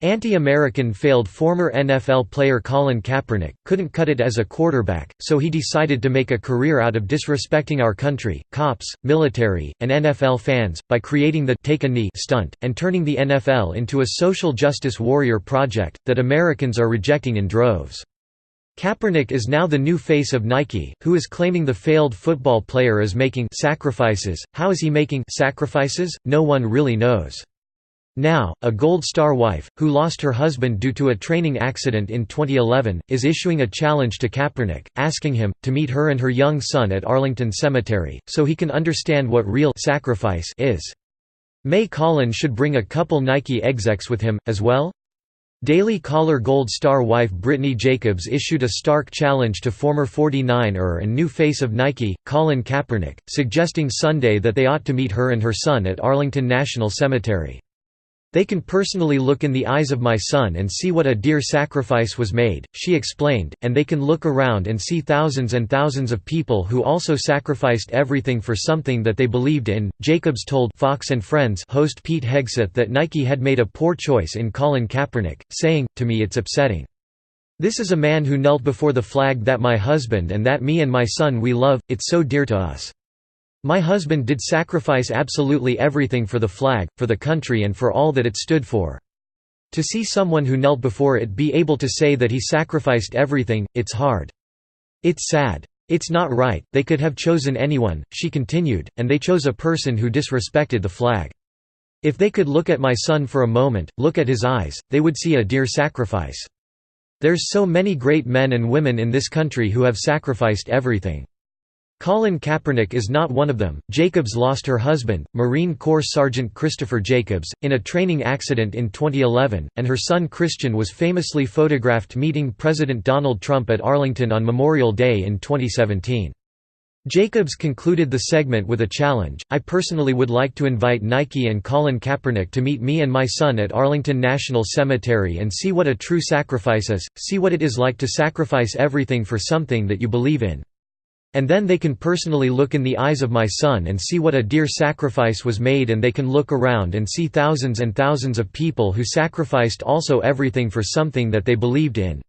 Anti-American failed former NFL player Colin Kaepernick couldn't cut it as a quarterback, so he decided to make a career out of disrespecting our country, cops, military, and NFL fans, by creating the "take a knee" stunt, and turning the NFL into a social justice warrior project, that Americans are rejecting in droves. Kaepernick is now the new face of Nike, who is claiming the failed football player is making sacrifices. How is he making sacrifices? No one really knows. Now, a Gold Star wife, who lost her husband due to a training accident in 2011, is issuing a challenge to Kaepernick, asking him to meet her and her young son at Arlington Cemetery, so he can understand what real sacrifice is. Maye Colin should bring a couple Nike execs with him, as well? Daily Caller Gold Star wife Brittany Jacobs issued a stark challenge to former 49er and new face of Nike, Colin Kaepernick, suggesting Sunday that they ought to meet her and her son at Arlington National Cemetery. "They can personally look in the eyes of my son and see what a dear sacrifice was made," she explained, "and they can look around and see thousands and thousands of people who also sacrificed everything for something that they believed in." Jacobs told Fox and Friends host Pete Hegseth that Nike had made a poor choice in Colin Kaepernick, saying, "To me it's upsetting. This is a man who knelt before the flag that my husband and that me and my son we love, it's so dear to us. My husband did sacrifice absolutely everything for the flag, for the country and for all that it stood for. To see someone who knelt before it be able to say that he sacrificed everything, it's hard. It's sad. It's not right. They could have chosen anyone," she continued, "and they chose a person who disrespected the flag. If they could look at my son for a moment, look at his eyes, they would see a dear sacrifice. There's so many great men and women in this country who have sacrificed everything. Colin Kaepernick is not one of them." Jacobs lost her husband, Marine Corps Sergeant Christopher Jacobs, in a training accident in 2011, and her son Christian was famously photographed meeting President Donald Trump at Arlington on Memorial Day in 2017. Jacobs concluded the segment with a challenge: "I personally would like to invite Nike and Colin Kaepernick to meet me and my son at Arlington National Cemetery and see what a true sacrifice is, see what it is like to sacrifice everything for something that you believe in. And then they can personally look in the eyes of my son and see what a dear sacrifice was made, and they can look around and see thousands and thousands of people who sacrificed also everything for something that they believed in."